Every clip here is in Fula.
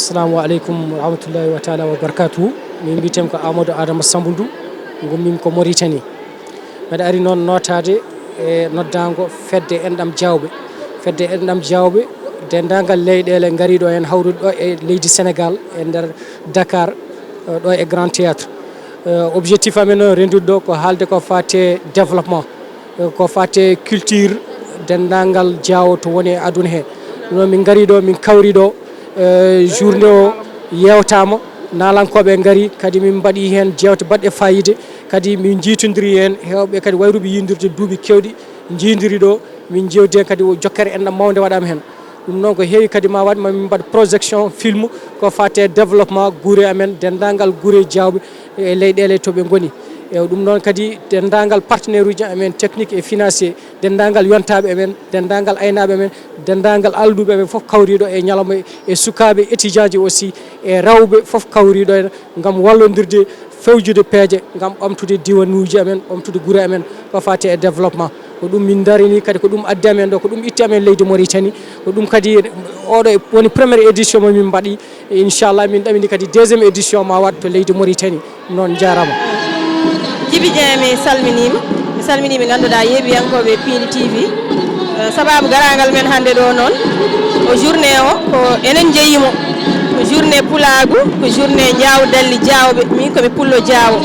Assalamu alaikum wa rahmatullahi wa ta'ala wa barakatuhu. Min bitem ko Amadou Adama Sambundu gommimi ko Mauritanie. Mbeɗa ari noon notade e noddango fedde enɗam jawɓe. Fedde enɗam jawɓe dendagal leyɗele gariɗo hen hawrude ɗo e leydi Sénégal e nder Dakar ɗo e Grand Théâtre. Objectif amen rendude ɗo ko haalde ko fate développement, ko fate culture dendagal jawo to woni e aduna he. Non min gari ɗo min kawri ɗo journée o yewtama nalankoɓe gari kadi min mbaɗi hen jewte baɗɗe fayide kadi min jiitodiri hen hewɓe kadi wayruɓe yindirde duuɓi kewɗi jidiri ɗo min jewdi hen kadi jokkere enɗam mawde waɗama hen. ɗum noon ko heewi kadi ma waɗ mamin mbaɗ projection film ko fate développement guure amen dendagal guure jawɓe e leyɗele to ɓe goni. ɗum noon kadi dendagal partenaire uji amen technique et financier dendagal yontaɓe amen dendagal aynaɓe amen dendagal alduɓe amen foof kawriɗo e ñalawma e sukaɓe étudiant ji aussi e rewɓe foof kawriɗo en gam wallodirde fewjude peeje gam ɓamtude diwanuji amen ɓamtude guure amen ko fate e développement. ko ɗum min darini kadi ko ɗum addi amen ɗo ko ɗum itti amen leydi Mauritanie ko ɗum kadi oɗo woni premiére édition mo min mbaɗi inchallah min ɗamini kadi deuxiéme édition ma wat to leydi Mauritanie. noon jarama. Djiby Dieng mi salminima ɓe ganduɗa yeeɓiyankoɓe Pini TV. Sababu garagal men hande ɗo noon ko journée o ko enen jeeyimo ko journée pulagu ko journée jawdalli jawɓe min komi pullo jawo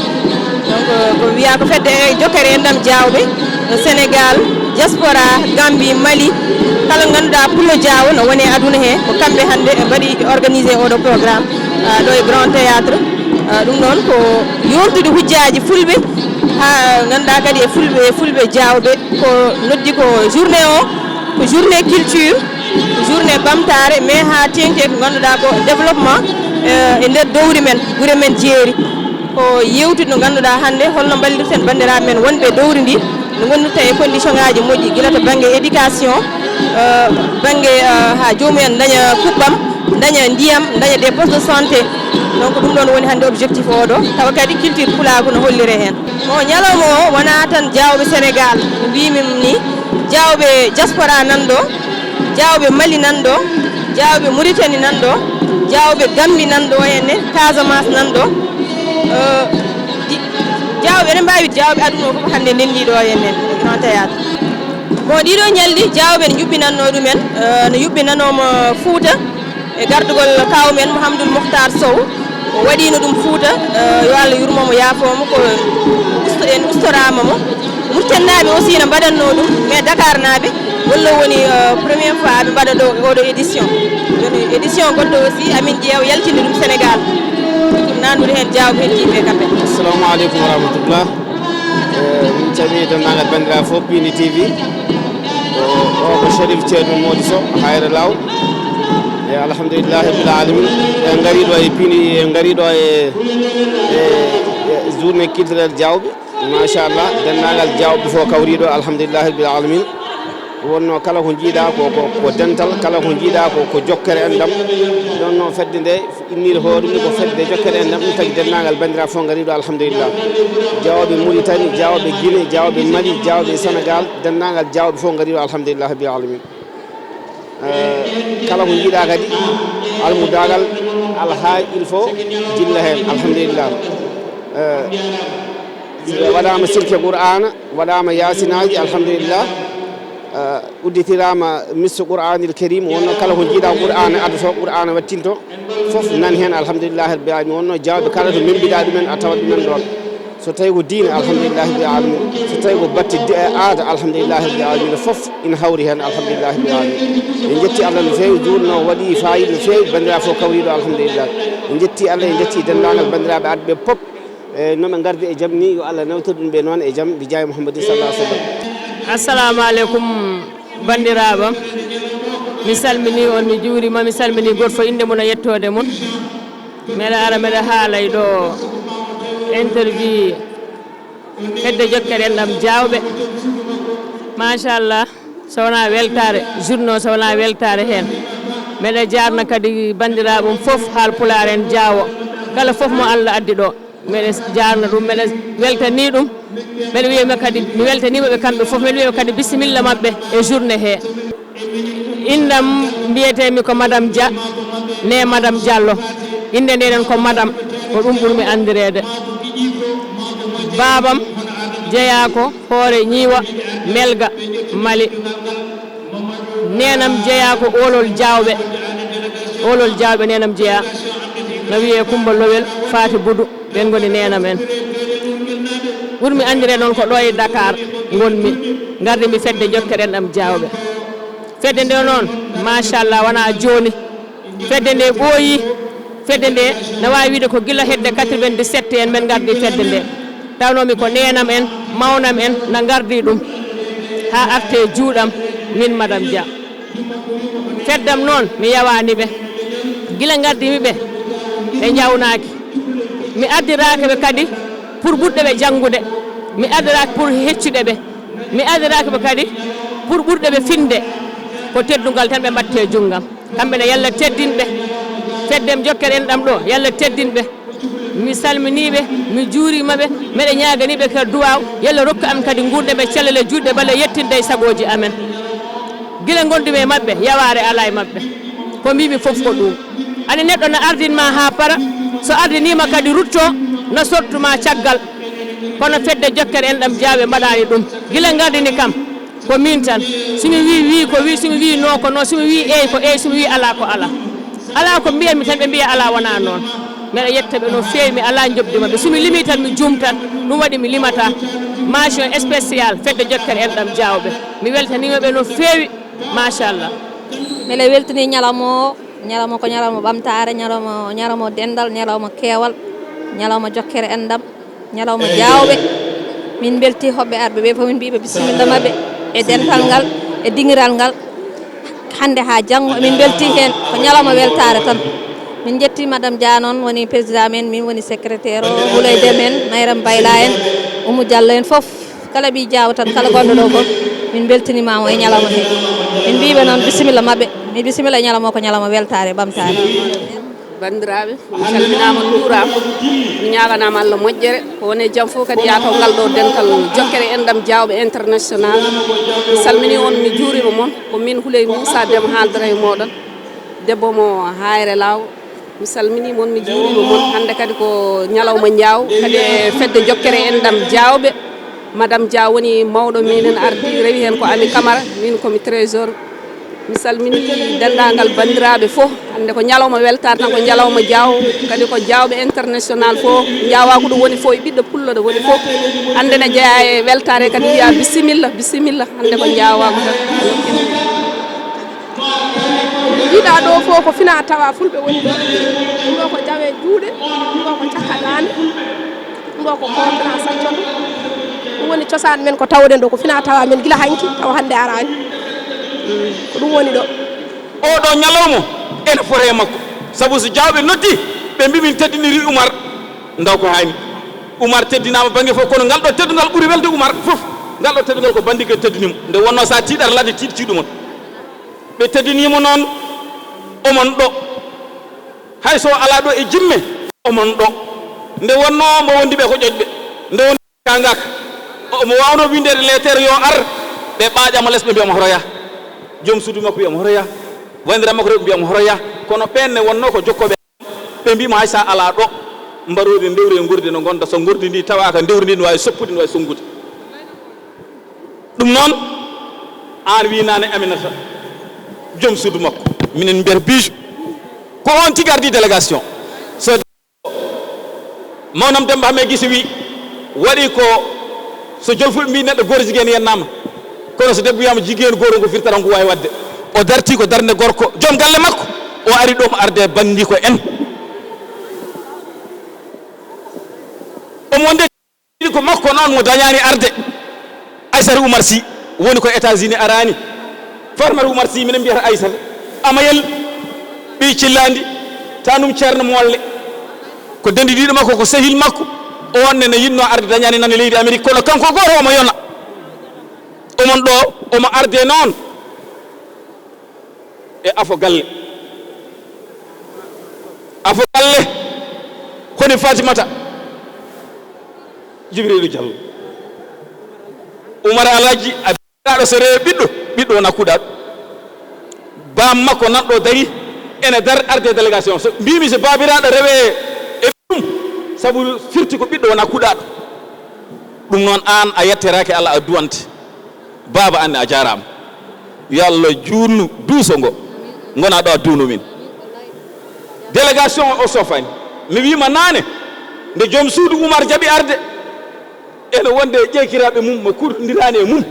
donc ko wiya ko fedde jokkere enɗam jawɓe Sénégal diaspora Gambie Mali kala ganduɗa pullo jawo no woni aduna he ko kamɓe hande ɓe mbaɗi organisé oɗo programme ɗo e Grand Théâtre. ɗum noon ko yontude hujjaji fulɓe ha ganduɗa kadi e fulɓe jawɓe ko noddi ko journée o ko journée culture ko journée ɓamtare mais ha tengte ko ganduɗa ko développement e nder dowri men guure men jeeri ko yewtude no ganduɗa hande holno ballirten bandiraɓe men wonɓe dowri ndi no gonirta e condition ngaji moƴƴi guila to banggue éducation banggue ha joomumen daña kuɓɓam daña ndiyam daña des postes de santé. donc ɗum ɗon woni hande objectif oɗo tawa kadi culture pulagu no hollire hen. ñalawma o wona tan jawɓe Sénégal no mbimim ni jawɓe diaspora nanɗo jawɓe Mali nanɗo jawɓe Mauritanie nanɗo jawɓe Gambie nanɗo henne Casamance nanɗo jawɓe eɗen mbawi jawɓe aduna o foof hande ndendiɗo henne Grand Théâtre. ɗiɗo ñalɗi jawɓe ne yuɓɓinanno ɗumen no yuɓɓinanoma Fouta e gardugol kawmen Mouhamadoul Mokhtar Sow o waɗino ɗum Fouta yo Allah yurmomo yaafomo ko en ustorama mo. Mauritanie naɓe aussi ne mbaɗanno ɗum mais Dakar naɓe walla woni premiére fois ɓe mbaɗa ɗo oɗo édition. joni édition goɗɗo aussi amin ƴeewa yaltinde ɗum Sénégal ɗum nannude hen jawɓe hen jiiɓe kamɓe. Assalamu aleykum wa rahmatullah. min calmini dendagal bandiraɓe fof Pini TV. o ko Chérif Ceerno Mody Sow Hayre Law. alhamdulillahi rabbil alamin en gariɗo e Pini en gariɗo e journée culturelle jawɓe machallah dendagal jawɓe fof kawriɗo alhamdulillahi rabbil alamin wonno kala ko jiiɗa ko dental kala ko jiiɗa ko jokkere enɗam ɗon noon fedde nde innide hoore mum ko fedde jokkere enɗam ɗum tagi dendagal bandiraɓe fof gariɗo alhamdulillah jawɓe Mauritanie jawɓe Guinée jawɓe Mali jawɓe Sénégal dendagal jawɓe fof gariɗo alhamdulillahi rabbil alamin. kala ko jiiɗa kadi almudagal alhaaj il faut jilla hen alhamdulillah. waɗama silke Qur'ana waɗama yasinaji alhamdulillah udditirama misso Qur'anil karim wonno kala ko jiiɗa Qur'ana addoto Qur'ana wattinto foof nan hen alhamdulillahi rabbil alamin. wonno jawɓe kala to membiɗa ɗumen a tawat ɗumen ɗon so tawi ko diine alhamdulillahi rabbil alamin so tawi ko batte aada alhamdulillahi rabbil alamin foof ina hawri hen alhamdulillahi rabbil alamin. en jetti Allah no fewi jurno waɗi fayida no fewi bandiraɓe fof kawriɗo alhamdulillah. en jetti Allah en jetti dendagal bandiraɓe adɓe pop noɓe gardi e jaam ni yo Allah nawtir ɗum ɓe noon e jaam bi jaye Mouhammadin sallallahu alaihi wasallam. assalamu aleykum bandiraɓam mi salmini on mi juurima mi salmini goto fof inde mum e yettode mum. meɗa ara meɗa haalay ɗo interview hedde jokkere enɗam jawɓe machallah so wona weltare journée o so wona weltare hen meɗa jarna kadi bandiraɓum foof haal Pulaar en Jaawo kala foof mo Allah addi ɗo meɗa jarna ɗum meɗa weltani ɗum mbeɗa wiyama kadi mi weltanimaɓe kamɓe foof mbeɗa wiyama kadi bisimilla mabɓe e journée he. indam mbiyetemi ko madame Dia ne madame Diallo inde ndenen ko madame ko ɗum ɓurmi andirede babam jeeya ko hoore ñiiwa melga Mali nenam jeeya ko olol jawɓe nenam jeeya no wiye Kumba Lowel Faati Budu ɓen goni nenam en ɓurmi andire noon ko ɗo e Dakar gonmi gardi mi fedde jokkere en ɗam jawɓe fedde nde noon machallah wona joni fedde nde ɓooyi fedde nde ne wawi wiide ko gila hedde 97 en men gardi fedde nde tawnomi ko nenam en mawnam en na gardi ɗum ha arte juuɗam min madame Dia feddam noon mi yawani ɓe gila gardimi ɓe jawnaki mi addiraki ɓe kadi pour ɓurɗe ɓe janggude mi addiraki pour heccude ɓe mi addiraki ɓe kadi pour ɓurɗe ɓe finde ko teddugal tan ɓe mbatte junggam kamɓene yalla teddinɓe feddem jokkere en ɗam ɗo yalla teddinɓe mi salminiɓe mi juurimaɓe meɗe ñaganiɓe ka duwaw yalla rokku am kadi gurde ɓe cellele juɗɗe balla yettinde e sagoji amen gila gondumi e mabɓe yaware ala e mabɓe ko mbimi foof ko ɗum ani neɗɗo no ardinma ha para so ardinima kadi rutto no sottuma caggal kono fedde jokkere en ɗam jaawe mbaɗani ɗum gila gardini kam ko min tan somi wi ko wi somi wi no ko no somi wi eyi ko eyi somi wi ala ko ala ala ko mbiyatmi tan ɓe mbiya ala wona noon mbeɗa yettaɓe no fewi mi ala jobdimaɓe somi limi tan mi jumtan ɗum waɗi mi limata mention spécial fedde jokkere en ɗam jawɓe mi weltanimaɓe no fewi machallah mbeɗa weltani ñalawma ko ñalawma ɓamtare ñalawma dendal ñalawma keewal ñalawma jokkere en ɗam ñalawma jawɓe min belti hoɓɓe arɓe ɓe fof min mbiɓe bisimilla mabɓe e dental ngal e dingiral ngal hande ha janggo min belti hen ko ñalawma weltare tan min jetti madame Dia noon woni président men min woni secrétaire o Houlay Dem en Mayram Bayla en Oumou Diallo en foof kala ɓi Diaw tan kala gonɗo ɗo fof min beltinimamo e ñalawma he min mbiɓe noon bisimilla mabɓe mi bisimilla e ñalawma ko ñalawma weltare ɓamtare bandiraɓe mi salminama juurama mi ñaganama Allah moƴƴere ko woni jaam fof kadi yataw ngal ɗo dental jokkere en ɗam jawɓe international mi salmini on mi juurima moon ko min Houlay Moussa Dem haaldara e moɗon debbo mo Hayre Law mi salmini moon mi juurima moon hande kadi ko ñalawma Diaw kadi fedde jokkere en ɗam jawɓe madame Dia woni mawɗo minen ardi rewi hen ko Ami Camara min komi trésor mi salmini dendagal bandiraɓe fof hande ko ñalawma weltare tan ko ñalawma Diaw kadi ko jawɓe international fof jawa ko ɗum woni fof e ɓiɗɗo pullo ɗo woni fof hande ne jeeya e weltare kadi wiya bisimilla hande ko jawa ko tan jiiɗa ɗo fof ko fina tawa fulɓe woni ɗo ɗum ɗo ko jawe juuɗe ɗum ɗo ko cakka dande ɗum ɗo ko kondana saccoto ɗum woni cosaan men ko tawɗen ɗo ko fina tawa men gila hanki tawa hande arani ko ɗum woni ɗo oɗo ñalawma ene fore makko saabu so jawɓe noddi ɓe mbi min teddiniri Oumar ndaw ko hani Oumar teddinama banggue fof kono ngal ɗo teddugal ɓuuri welde Oumar fof ngal ɗo teddugal ko bandiguel teddinimo nde wonno sa tiiɗata ladde tiiɗo mon ɓe teddinimo noon omon ɗo hay so ala ɗo e jimme omon ɗo nde wonno mo wondi ɓe ko ƴoƴɓe nde won kangaka omo wawno windede lettere yo ar ɓe ɓaaƴamo less ɓe mbiyamo horoya joom suudu makko wiyamo horoya wandira makko reɓe mbiyamo horoya kono ɓenne wonno ko jokkoɓe ɓe mbimo hay sa ala ɗo mbarodi ndewri e gurde no gonɗa so gurdi ndi tawaka ndewri ndi ne wawi soppude ne wawi sonngude ɗum noon an winane Aminata joom suudu makko minen mbiyata Bijou ko on tigui ardi délégation so mawnam Demba Hame Guissé wi waɗi ko so jolfuɓe mbi neɗɗo goto jigueen yennama kono so debbo wiyama jigueen goto ngo firtata ngu wawi wadde o darti ko darde gorko joom galle makko o ari ɗo mo arde bandi ko en omo wonde ko makko noon mo dañani arde Aissata Oumar Sy woni ko États-Unis arani Farmata Oumar Sy minen mbiyata Aissata Amayel ɓi cillandi tanum ceerno molle ko dendidiɗo makko ko sehil makko on ne yinno arde dañani nan e leydi Amérique kono kanko goto omo yona omon ɗo omo arde noon e afo galle koni Fatimata Djibril Diallo Oumar Alaji aɗo so rewe ɓiɗɗo nakkuɗa bam makko nanɗo dari ene dar arde délégation so mbimi so babiraɗo rewe e ɗum sabu firti ko ɓiɗɗo wona kuɗaɗo ɗum noon an a yetterake Allah a duwante baba anne a jarama yo Allah juurnu duuso ngo gona ɗo a duunu min délégation o sofani mi wima nane nde joom suudu Oumar jaaɓi arde ene wonde ƴeykiraɓe mum mo kurdirani e mum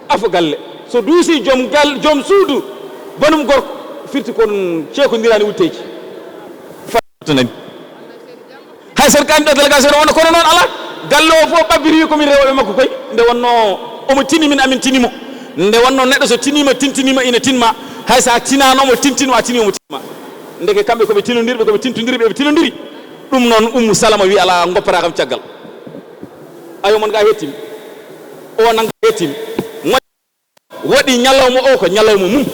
afo galle so duusi joom suudu bonum gorko firti kon ceekodirani wutteji fatanani hay sen kandiɗo délégation wonno kono noon ala galle o fof ɓabbiri komin rewɓe makko koy nde wonno omo tini min amin tinimo nde wonno neɗɗo so tinima tintinima ina tinma hay sa tinanomo tintinma a tinimomo tinma ndeke kamɓe koɓe tinodirɓe koɓe tintodirɓe ɓe tinodiri ɗum noon Ummou Salama wi ala goppata kam caggal ayo mon ga hettimi o nanga hettimi waɗi ñalawma o ko ñalawma mum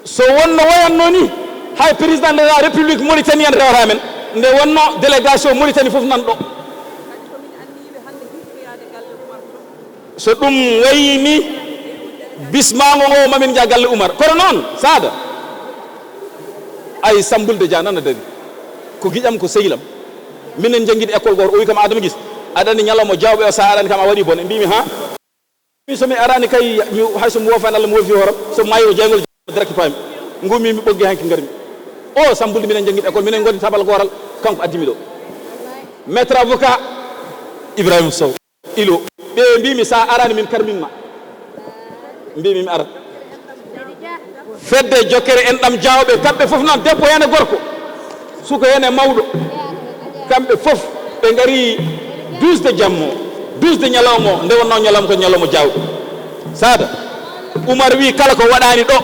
so wonno wayanno ni hay président de la république Mauritanie en rewata men nde wonno délégation Mauritanie fof nan ɗo so ɗum wayi ni bismago o mamin jaa galle Oumar kono noon Sada ay Sambulde Dia nana dari ko giƴam ko sehlam minen jangguiɗo école goto o wi kam Adama Guisse aɗani ñalawma jawɓe o sa arani kam a waɗi bone mbimi ha mi somi arani kay hay somi wofani Allah mi wofi horam so mayi o jeygol direct pami gummi mi ɓoggi hanki garmi o Sambulde minen jangguiɗo école minen gondi tabal goral kanko addimi ɗo maître avocat Ibrahima Sow ilo ɓe mbimi sa arani min karminma mbimi mi arat fedde jokkere en ɗam jawɓe kamɓe fof noon debbo hene gorko suko hene mawɗo kamɓe fof ɓe gari 12 jammo 12 ñalawma nde wonno ñalawma ko ñalawma jawɓe Sada Oumar wi kala ko waɗani ɗo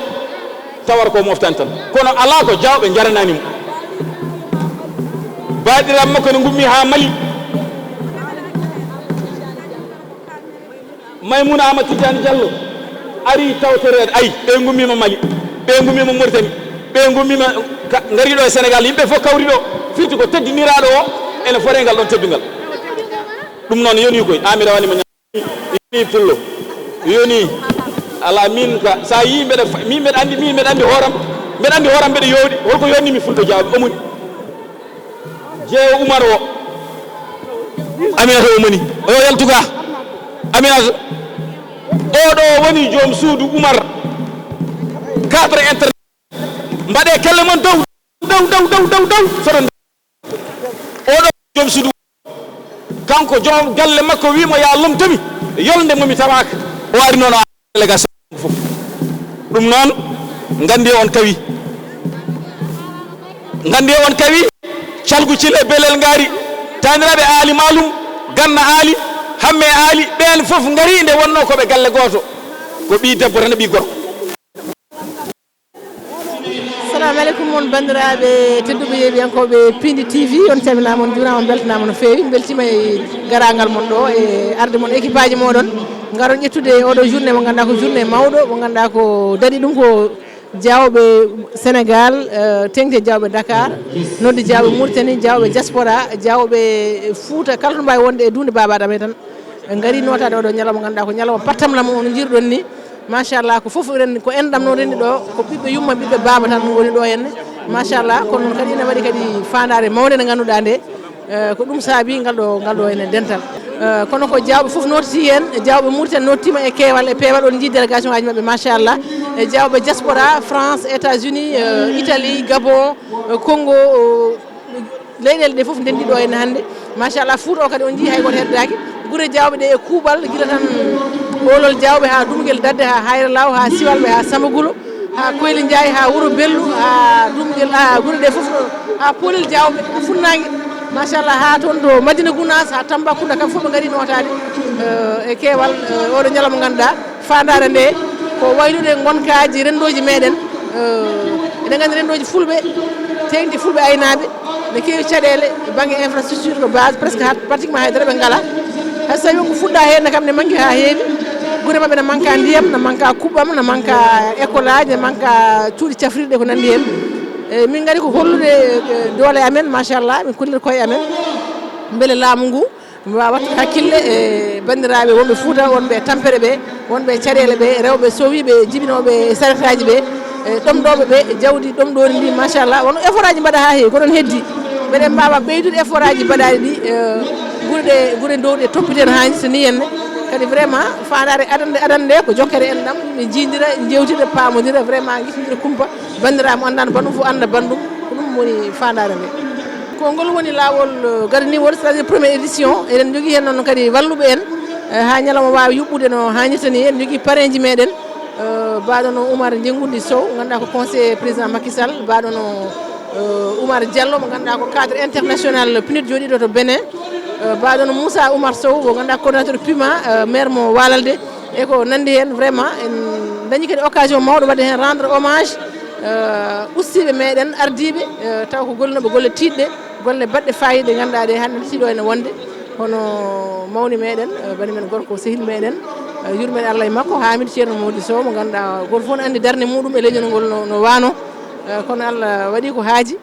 tawar ko moftani tan kono ala ko jawɓe jarananimo baɗiram makko ne gummi ha Mali Maymouna Amadou Tidiane Diallo ari tawtorede ayi ɓe gummima Mali ɓe gummima Mauritanie ɓe gummima gariɗo e Sénégal yimɓe fof kawri ɗo firti ko teddiniraɗo o ene fore ngal ɗon teddugal ɗum noon yoni koy amira wanima yoni pullo yoni ala min ka sa yi mbeɗa andi horam mbeɗa yowɗi holko yonnimi fulɓe jawɓe omoni jeewo Oumar o Aminata omoni o yaltuga Aminata oɗo woni joom suudu Oumar cadre internet mbaɗe kelle mon dow soɗon oɗo joom suudu kanko joom galle makko wimo ya lomtomi yolde momi tawaka o ari noon o délégation fof ɗum noon gandi on kawi calgu cile belel ngari taniraɓe aali malum ganna aali hamme aali ɓen fof ngari nde wonno koɓe galle goto ko ɓi debbo tan e ɓi gorko assalamu aleykum mon bandiraɓe tedduɓe yeeɓiyankoɓe Pindi TV on calminama on juurama on beltanama no fewi beltima e garagal mon ɗo e arde mon équipe aji moɗon garon ƴettude oɗo journée mo ganduɗa ko journée mawɗo mo ganduɗa ko daɗi ɗum ko jawɓe Sénégal tengde jawɓe Dakar nodde jawɓe Mauritanie jawɓe diaspora jawɓe Fouta kala to mbawi wonde e dunde Baba Adama tan gari notade oɗo ñalawma ganduɗa ko ñalawma pattamlamo ono jiiruɗon ni machallah ko foof renni ko enɗam noon renni ɗo ko ɓiɓɓe yumma ɓiɓɓe Baba tan woni ɗo henne machallah kono noon kadi ene waɗi kadi fandare mawde nde ganduɗa nde ko ɗum saabi ngal ɗo ene dental kono ko jawɓe foof notiti hen jawɓe Mauritanie nottima e keewal e peewal on jii délégation aji mabɓe machallah e jawɓe diaspora France États-Unis Italie Gabon Congo leyɗele ɗe foof ndendi ɗo henne hannde machallah Fouta o kadi on jii hay goto heddaki guure jawɓe ɗe e kuuɓal guila tan ɓolol jawɓe ha Dumguel Dadde ha Hayra Law ha Siwalɓe ha Samagulo ha Koyli Ndiaye ha Wuro Bellu ha Dumguel ha guure ɗe foof ha Polel jawɓe ha Funnague machallah ha toon to Madina Gounass ha Tambacounda kam fof ɓe gari notade e keewal oɗo ñalawma ganduɗa fandare nde ko waylude gonkaji rendoji meɗen eɗen gandi rendoji fulɓe tengti fulɓe aynaɓe ne kewi caɗele banggue infrastructure de base presque pratiquement haydara ɓe ngala hay so tawi ko fuɗɗa hen kam ne manqui ha heewi guure mabɓe ne manqua ndiyam ne manqua kuɓɓam ne manqua école aji ne manqua cuuɗi cafrirɗe ko nandi hen min gari ko hollude doole amen machallah min kolliri koye amen beele laamu ngu wawa wattu hakkille e bandiraɓe wonɓe Fouta wonɓe Tampere ɓe wonɓe caɗele ɓe rewɓe sowiɓe jibinoɓe saretaji ɓe ɗomɗoɓe ɓe jawdi ɗomɗori ndi machallah wono effort aji mbaɗa ha heewi ko ɗon heddi mbeɗen mbawa ɓeydude effort aji mbaɗaɗi ɗi guure dowɗe toppite no hannirta ni henne kadi vraiment fandare adande ko jokkere en ɗam ɓe jindira jewtida pamodira vraiment guittodira kumpa bandiraɓe andano bandum fof anda bandum ko ɗum woni fandare nde ko ngol woni lawol garaniwol c'est à dire première édition eɗen jogui hen noon kadi walluɓe en ha ñalawma wawi yuɓɓude no hannirta ni en jogui parrain ji meɗen baɗono Oumar Djengundi Sow ganduɗa ko conseiller président Macky Sall baɗono Oumar Diallo mo ganduɗa ko cadre international PNUD jooɗiɗo to Bénin baɗono Moussa Oumar Sow mo ganduɗa coordinateur PUMA maire mo Walalde e ko nandi hen vraiment en dañi kadi occasion mawɗo wadde hen rendre hommage ustiɓe meɗen ardiɓe taw ko golnoɓe golle tiɗɗe golle baɗɗe fayida ganduɗa ɗe hande tiiɗo ene wonde hono mawni meɗen bani men gorko sehil meɗen yurmeɗe Allah e makko Hamidou Ceerno Mody Sow mo ganduɗa goto fof ne andi darde muɗum e leñol ngol no wano kono Allah waɗi ko haaji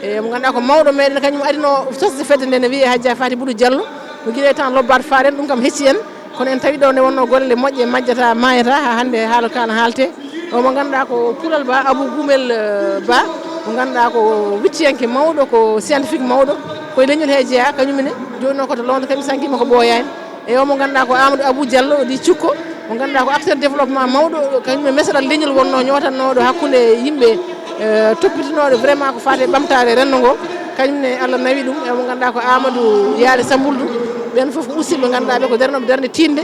e mo ganduɗa ko mawɗo meɗen kañum adino sosde fedde nde ne wiye Hadja Faty Boudou Diallo mo guiɗe temps lobbat faaren ɗum kam hecci en kono en tawi ɗo nde wonno golle moƴƴe majjata mayata ha hande haala kana haalte o mo ganduɗa ko Poulal Ba Abou Goumel Ba mo ganduɗa ko wicciyanke mawɗo ko scientifique mawɗo koye leñol he jeeya kañumne joni noon koto Londres kadi sankima ko ɓooyani e o mo ganduɗa ko Amadou Abou Diallo ɗi cukko mo ganduɗa ko acteur développement mawɗo kañum mesaɗal leñol wonno ñotannoɗo hakkude yimɓe toppitinoɗo vraiment ko fate ɓamtare renndo ngo kañumne Allah nawi ɗum e mo ganduɗa ko Amadou Yaade Sambouldu ɓen foof ko ustiɓe ganduɗa ɓe ko darnoɓe darde tinde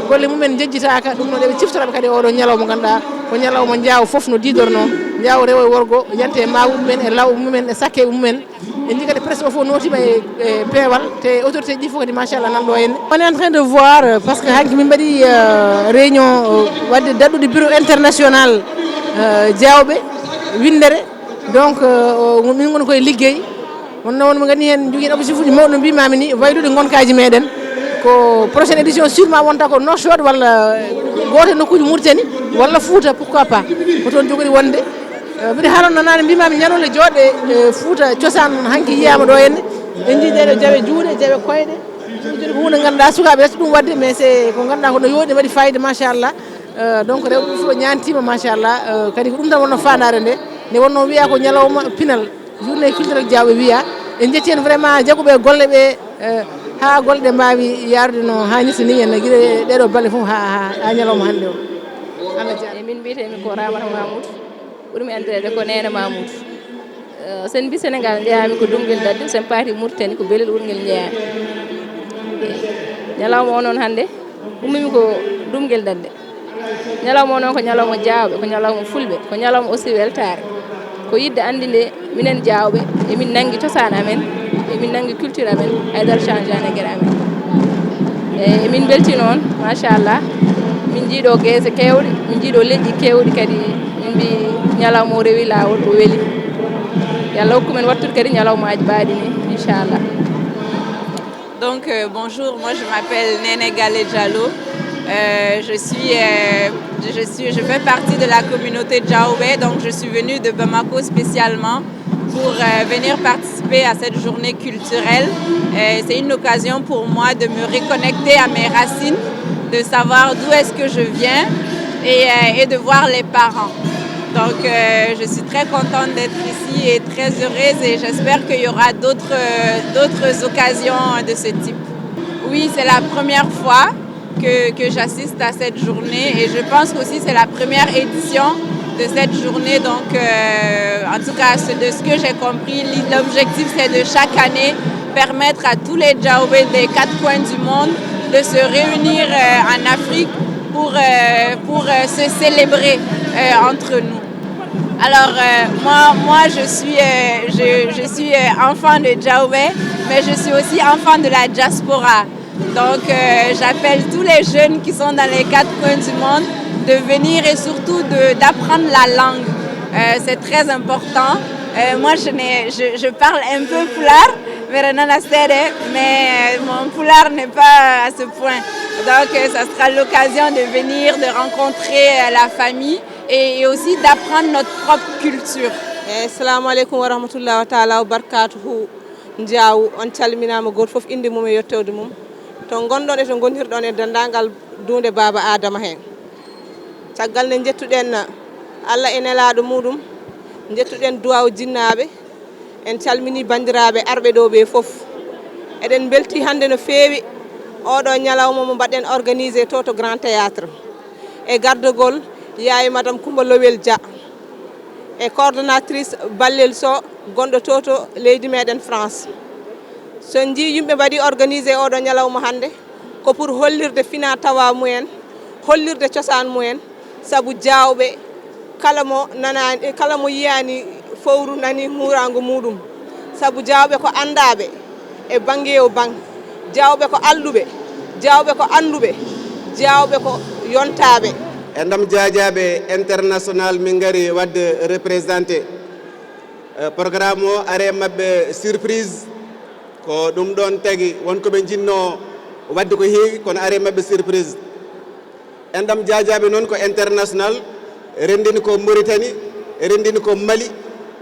golle mumen jejjitaka ɗum noon eɓe ciftoraɓe kadi oɗo ñalawma ganduɗa ko ñalawma jaaw foof no didorno jaaw rewo e worgo yante mawɓe mumen e lawɓe mumen e sakkeɓe mumen en jii kadi presque o fof notima e peewal te autorité ɗi fof kadi machallah nanɗo henne on est en train de voir parce que hanki min mbaɗi réunion wadde daɗɗude bureau international diawɓe windere donc min goni koye liggey wonno won mo gandi hen jogui objectif uji mawɗo no mbimami ni waylude gonkaji meɗen ko prochaine édition sûrement wonta ko Nouakchott walla goto e nokkuji Mauritanie walla Fouta pourquoi pas ko toon jogori wonde mbiɗa haalano nane mbimami ñanole jooɗe Fouta cosaan hanki yiyama ɗo henne en jii ɗeɗo jawe juuɗe jawe koyɗe joni ko hunde ganduɗa sukaɓe resta ɗum wadde mais c'est ko ganduɗa kono yooɗi waɗi fayida machallah donc rewɓe fof ñantima machallah kadi ko ɗum tan wonno fandare nde wonno wiya ko ñalawma pinal journée culturel diawɓe wiya en jetti hen vraiment jagguɓe golle ɓe ha golle ɗe mbawi yarude no hannirta ni henne guila ɗeɗo balle fof ha ñalawma hannde o Allah jarama min mbiyetemi ko Ramata Mamoudou ɓurmi andirede ko Nene Mamoudou sen mbi Sénégal jeyami ko Dumguel Dadde sen paati Mauritanie ko Belel Wurguel jeyami ñalawma o noon hannde ummimi ko Dumguel Dadde ñalawma o noon ko ñalawma Diawɓe ko ñalawma Fulɓe ko ñalawma aussi weltare ko yidde andinde minen Diawɓe emin nangui cosaan amen emin nangui culture amen haydara changeani gueɗe amen e emin belti noon machallah min jiiɗo guese kewɗe min jiiɗo leƴƴi kewɗi kadi min mbi ñalawma o rewi lawol o weeli yo Allah hokku men wattude kadi ñalawmaji mbaɗi ni inchallah. Donc bonjour, moi je m'appelle Nene Gale Diallo. Je fais partie de la communauté Diaobé, donc je suis venue de Bamako spécialement pour venir participer à cette journée culturelle. C'est une occasion pour moi de me reconnecter à mes racines, de savoir d'où est-ce que je viens et de voir les parents. Donc je suis très contente d'être ici et très heureuse et j'espère qu'il y aura d'autres occasions de ce type. Oui, c'est la première fois que j'assiste à cette journée et je pense qu'aussi c'est la première édition de cette journée. Donc en tout cas, de ce que j'ai compris, l'objectif c'est de chaque année permettre à tous les Diaobé des 4 coins du monde de se réunir en Afrique pour se célébrer entre nous. Alors moi je suis enfant de Diaobé, mais je suis aussi enfant de la diaspora. Donc j'appelle tous les jeunes qui sont dans les 4 coins du monde de venir et surtout d'apprendre la langue. C'est très important. Moi je parle un peu Pulaar, mais mon Pulaar n'est pas à ce point. Donc ça sera l'occasion de venir, de rencontrer la famille et aussi d'apprendre notre propre culture. Assalamu alaikum wa rahmatullahi wa ta'ala wa barakatuhu. Ndiaw on calminama goto fof inde mum e yettode mum to gondon e to gonirɗon e dendagal dunde baba Adama hen caggal nde jettuɗen Allah e nelaɗo muɗum jettuɗen duwaw jinnaɓe en calmini bandiraɓe arɓe ɗo ɓe foof eɗen belti hande no feewi oɗo ñalawma mo mbaɗen organisé to Grand Théâtre e gardogol yaye madame Coumba Lowel Dia e coordonnatrice Ballel Sow gonɗo to leydi meɗen France so jii yimɓe mbaɗi organisé oɗo ñalawma hande ko pour hollirde fina tawa mumen hollirde cosaan mumen sabu jawɓe kala mo yiyani fowru nani hurago muɗum sabu jawɓe ko andaɓe e banggue o bang jawɓe ko alluɓe jawɓe ko anduɓe jawɓe ko yontaɓe e ndam jaajaɓe international min gari wadde représenté programme o are mabɓe surprise ko ɗum ɗon tagui wonkoɓe jinno wadde ko heewi kono are mabɓe surprise en ɗam jaajaɓe noon ko international rendini ko Mauritanie rendini ko Mali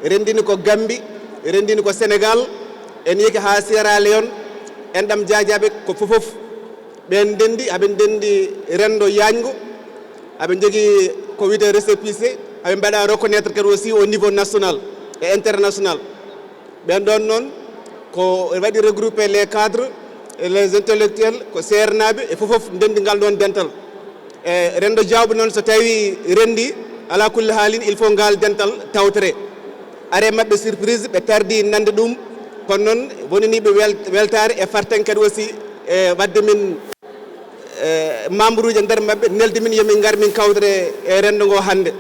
rendini ko Gambie rendini ko Sénégal en yeki ha Sierra Leone en ɗam jaajaɓe ko fofof ɓen dendi aɓe dendi rendo yañgo aɓe jogui ko wiyete récépissé aɓe mbaɗa reconnaître kadi aussi au niveau national et international ɓen ɗon noon ko waɗi regroupé les cadres et les intellectuels ko sernaɓe e fofof dendi ngal ɗon dental e rendo jawɓe noon so tawi rendi ala kulli haalin il faut ngal dental tawtere are mabɓe surprise ɓe tardi nande ɗum kono noon wonaniɓe weltare e farten kadi aussi e wadde min membre uji e nder mabɓe nelde min yomin gar min kawtere e rendo ngo hande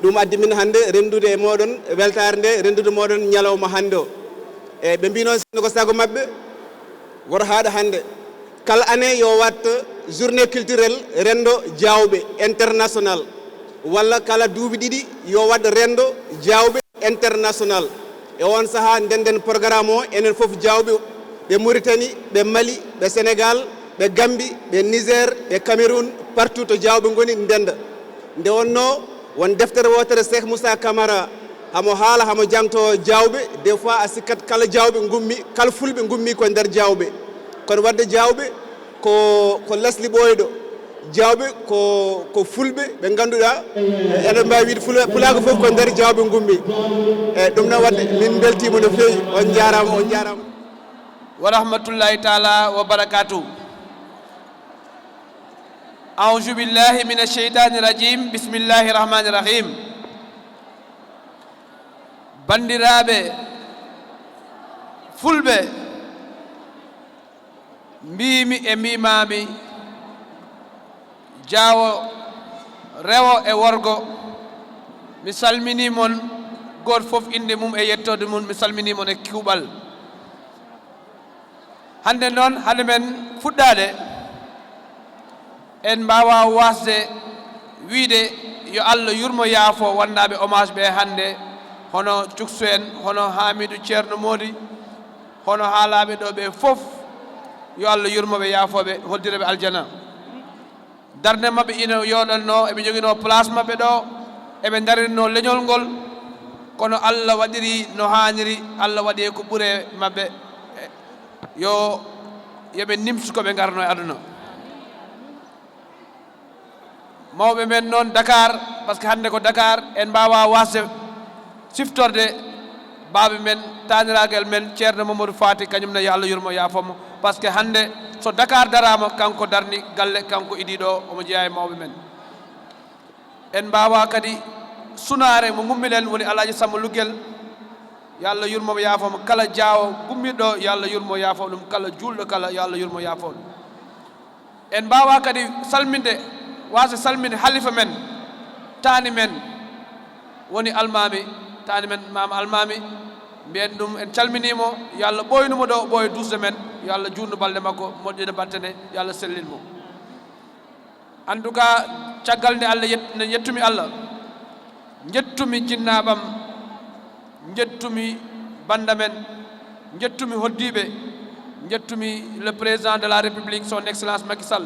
ɗum addi min hande rendude e moɗon weltare nde rendude moɗon ñalawma hande o e ɓe mbi noon sinno ko sago mabɓe woto haɗa hande kala année yo watta journée culturelle rendo jawɓe international walla kala duuɓi ɗiɗi yo waɗa rendo jawɓe international e on saaha ndenden programme o enen foof jawɓe ɓe Mauritanie ɓe Mali ɓe Sénégal ɓe Gambie ɓe Niger ɓe Cameroun partout to jawɓe goni ndenda nde wonno won deftere wotere Cheikh Moussa Camara hamo haala hamo jangto jawɓe des fois a sikkat kala jawɓe gummi kala fulɓe gummi ko nder jawɓe kono wadde jawɓe ko lesli ɓoyɗo jawɓe ko fulɓe ɓe ganduɗa eɗen mbawi wiide pulago foof ko nder jawɓe gummi e ɗum noon wadde min beltima no fewi on jarama wa rahmatullahi taala wa barakatuh a'udhu billahi minash shaitani rajim bismillahir rahmanir rahim bandiraɓe fulɓe mbimi e mbimami jaawo rewo e worgo mi salminimon goto fof inde mum e yettode mum mi salminimon e kuuɓal hande noon hade men fuɗɗade en mbawa wasde wiide yo Allah yurmo yaafo wannaɓe hommage ɓe hande hono cuksu en hono Hamidou Ceerno Modi hono haalaɓe ɗo ɓe fof yo Allah yurmoɓe yaafoɓe hoddireɓe aljana darde mabɓe ina yoɗanno eɓe joguino place mabɓe ɗo eɓe darinno leñol ngol kono Allah waɗiri no haniri Allah waɗi ko ɓuure mabɓe yoɓe nimsu koɓe garno e aduna mawɓe men noon Dakar par ce que hande ko Dakar en mbawa wasde siftorde baaɓe men taniraguel men Ceerno Mamadou Fati kañumne yo Allah yurmo yaafomo par ce que hande so Dakar darama kanko darni galle kanko idiɗo omo jeeya e mawɓe men en mbawa kadi sunare mo gummiɗen woni Alaji Samba Luggel yo Allah yurmomo yaafomo kala jaawo gummiɗo yo Allah yurmo yaafo ɗum kala julɗo kala yo Allah yurmo yaafo ɗum en mbawa kadi salminde wasde salminde halifa men taani men woni almami taani men mama almami mbiyen ɗum en calminimo yo Allah ɓoynumo ɗo ɓooya dusde men yo Allah juutno balɗe makko moƴƴina battane yo Allah sellinmo en tout cas caggal nde Allah ne yettumi Allah jettumi jinnaɓam jettumi banda men jettumi hoddiɓe jettumi le président de la république son excellence Macky Sall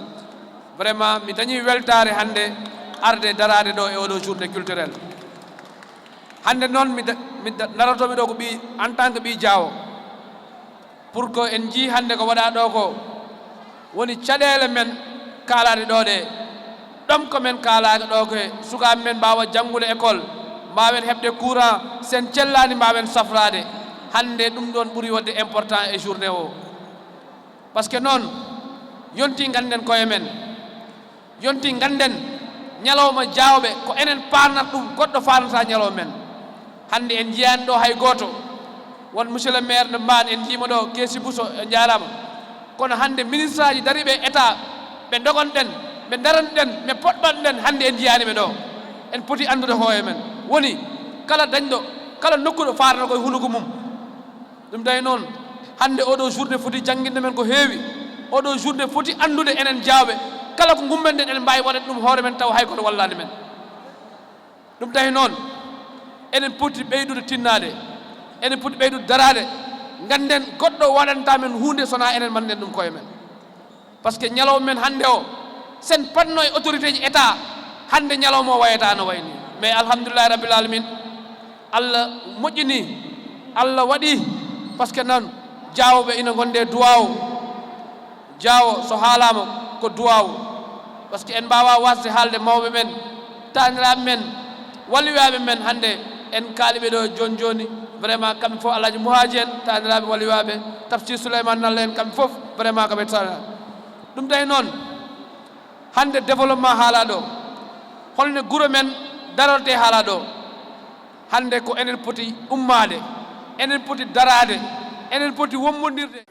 vraiment mi dañi weltare hande arde darade ɗo e oɗo journée culturelle hande noon mi narotomi ɗo ko ɓi en tant que ɓi jaawo pour que en jii hande ko waɗa ɗo ko woni caɗele men kalade ɗo ɗe ɗom komin kaalaga ɗo koye sukaɓe men mbawa janggude école mbawen heɓde courant sen cellani mbawen safrade hande ɗum ɗon ɓuuri wadde important e journée o par ce que noon yonti ganden koye men yonti ganden ñalawma jawɓe ko enen parnat ɗum goɗɗo farnata ñalawma men hande en jiyani ɗo hay goto won monsieur le maire de Mbane en jima ɗo Keesi Bousso e jarama kono hande ministre aji dariɓe état ɓe dogonɗen ɓe daranɗen ɓe poɗɓanɗen hande en jiyaniɓe ɗo en poti andude hooye men woni kala dañɗo kala nokkuɗo farata koye hunuko mum ɗum tawi noon hande oɗo journée foti jangguinde men ko heewi oɗo journée foti andude enen jawɓe kala ko gummenɗen enen mbawi waɗat ɗum hoore men taw hay koto wallani men ɗum tawi noon enen poti ɓeydude tinnade enen poti ɓeydude darade ganden goɗɗo waɗanta men hunde sona enen manden ɗum koye men par ce que ñalawma men hande o sen panno e autorité ji état hande ñalawma o wayata no wayni mais alhamdulillahi rabbil alamin Allah moƴƴini Allah waɗi par ce que noon jawɓe ina gonde duwaw jawo so haalama ko duwaw par ce que en mbawa wasde haalde mawɓe men taniraɓe men walliwaɓe men hande en kaaliɓe ɗo joni joni vraiment kamɓe fof alaji muhaji en taniraɓe walliwaɓe tafsir souleymane nalla en kamɓe fof vraiment koɓe tana ɗum tawi noon hande développement haala ɗo holno guuro men darorte haala ɗo hande ko enen poti ummade enen poti darade enen poti wommodirde